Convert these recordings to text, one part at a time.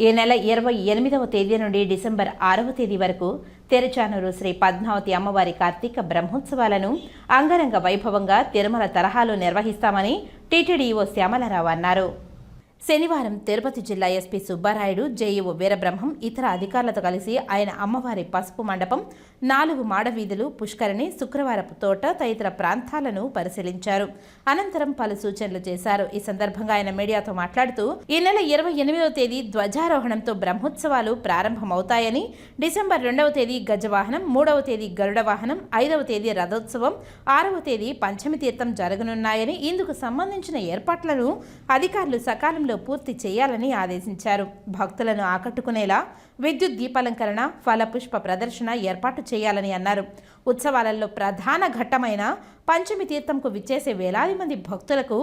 ఈ నెల 28వ తేదీ నుండి డిసెంబర్ 6వ తేదీ వరకు తిరుచానూరు శ్రీ పద్మావతి అమ్మవారి కార్తీక బ్రహ్మోత్సవాలను అంగరంగ వైభవంగా తిరుమల తరహాలో నిర్వహిస్తామని టీటీడీ ఈవో శ్యామలారావు అన్నారు. శనివారం తిరుపతి జిల్లా ఎస్పీ సుబ్బారాయుడు, జేఈఓ వీరబ్రహ్మం ఇతర అధికారులతో కలిసి ఆయన అమ్మవారి పసుపు మండపం, 4 మాడవీధులు, పుష్కరిణి, శుక్రవారపు తోట తదితర ప్రాంతాలను పరిశీలించారు. అనంతరం పలు సూచనలు చేశారు. ఈ సందర్భంగా ఆయన మీడియాతో మాట్లాడుతూ ఈ నెల 28వ తేదీ ధ్వజారోహణంతో బ్రహ్మోత్సవాలు ప్రారంభమవుతాయని, డిసెంబర్ 2వ తేదీ గజవాహనం, 3వ తేదీ గరుడ వాహనం, 5వ తేదీ రథోత్సవం, 6వ తేదీ పంచమి తీర్థం జరగనున్నాయని, ఇందుకు సంబంధించిన ఏర్పాట్లను అధికారులు సకాలంలో పూర్తి చేయాలని ఆదేశించారు. భక్తులను ఆకట్టుకునేలా విద్యుత్ దీపాలంకరణ, ఫల పుష్ప ప్రదర్శన ఏర్పాటు చేయాలని అన్నారు. ఉత్సవాలలో ప్రధాన ఘట్టమైన పంచమి తీర్థంకు విచ్చేసే వేలాది మంది భక్తులకు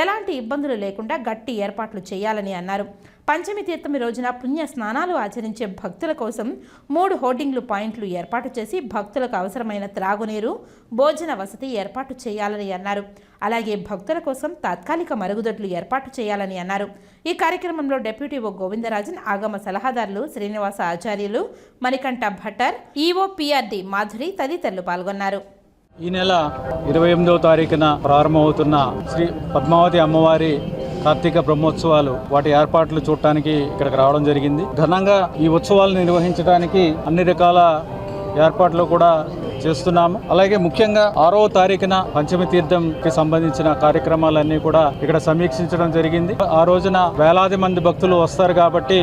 ఎలాంటి ఇబ్బందులు లేకుండా గట్టి ఏర్పాట్లు చేయాలని అన్నారు. పంచమి తీర్థమి రోజున పుణ్య స్నానాలు ఆచరించే భక్తుల కోసం 3 హోర్డింగ్లు పాయింట్లు ఏర్పాటు చేసి భక్తులకు అవసరమైన త్రాగునీరు, భోజన వసతి ఏర్పాటు చేయాలని అన్నారు. అలాగే భక్తుల కోసం తాత్కాలిక మరుగుదొడ్లు ఏర్పాటు చేయాలని అన్నారు. ఈ కార్యక్రమంలో డిప్యూటీ ఓ గోవిందరాజన్, ఆగమ సలహాదారులు శ్రీనివాస ఆచార్యులు, మణికంఠ భట్టర్, ఈఓ పిఆర్డి మాధురి తదితరులు పాల్గొన్నారు. ఈ నెల 28వ తారీఖున ప్రారంభమవుతున్న శ్రీ పద్మావతి అమ్మవారి కార్తీక బ్రహ్మోత్సవాలు వాటి ఏర్పాట్లు చూడటానికి ఇక్కడికి రావడం జరిగింది. ఘనంగా ఈ ఉత్సవాలను నిర్వహించడానికి అన్ని రకాల ఏర్పాట్లు కూడా చేస్తున్నాము. అలాగే ముఖ్యంగా 6వ తారీఖున పంచమి తీర్థంకి సంబంధించిన కార్యక్రమాలన్నీ కూడా ఇక్కడ సమీక్షించడం జరిగింది. ఆ రోజున వేలాది మంది భక్తులు వస్తారు కాబట్టి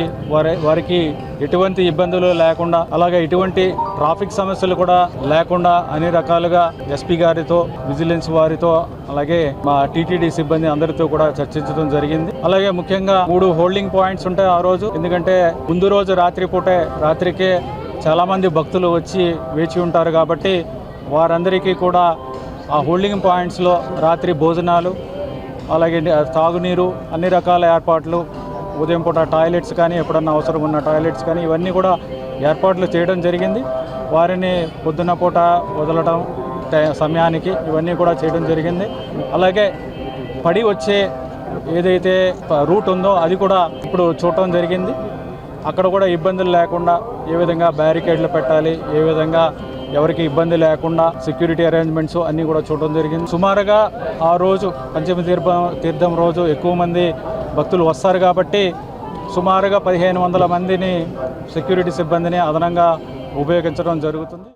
వారికి ఎటువంటి ఇబ్బందులు లేకుండా, అలాగే ఎటువంటి ట్రాఫిక్ సమస్యలు కూడా లేకుండా అన్ని రకాలుగా ఎస్పీ గారితో, విజిలెన్స్ వారితో, అలాగే మా టీటీడీ సిబ్బంది అందరితో కూడా చర్చించడం జరిగింది. అలాగే ముఖ్యంగా 3 హోల్డింగ్ పాయింట్స్ ఉంటాయి ఆ రోజు. ఎందుకంటే ముందు రోజు రాత్రికే చాలా మంది భక్తులు వచ్చి వేచి ఉంటారు కాబట్టి వారందరికీ కూడా ఆ హోల్డింగ్ పాయింట్స్లో రాత్రి భోజనాలు, అలాగే తాగునీరు, అన్ని రకాల ఏర్పాట్లు, ఉదయం పూట టాయిలెట్స్ కానీ, ఎప్పుడన్నా అవసరం ఉన్న టాయిలెట్స్ కానీ ఇవన్నీ కూడా ఏర్పాట్లు చేయడం జరిగింది. వారిని పొద్దున్న పూట వదలటం సమయానికి ఇవన్నీ కూడా చేయడం జరిగింది. అలాగే పడి వచ్చే ఏదైతే రూట్ ఉందో అది కూడా ఇప్పుడు చూడటం జరిగింది. అక్కడ కూడా ఇబ్బందులు లేకుండా ఏ విధంగా బ్యారికేడ్లు పెట్టాలి, ఏ విధంగా ఎవరికి ఇబ్బంది లేకుండా సెక్యూరిటీ అరేంజ్మెంట్స్ అన్నీ కూడా చూడడం జరిగింది. సుమారుగా ఆ రోజు పంచమి తీర్థం రోజు ఎక్కువ మంది భక్తులు వస్తారు కాబట్టి సుమారుగా 1500 మందిని సెక్యూరిటీ సిబ్బందిని అదనంగా ఉపయోగించడం జరుగుతుంది.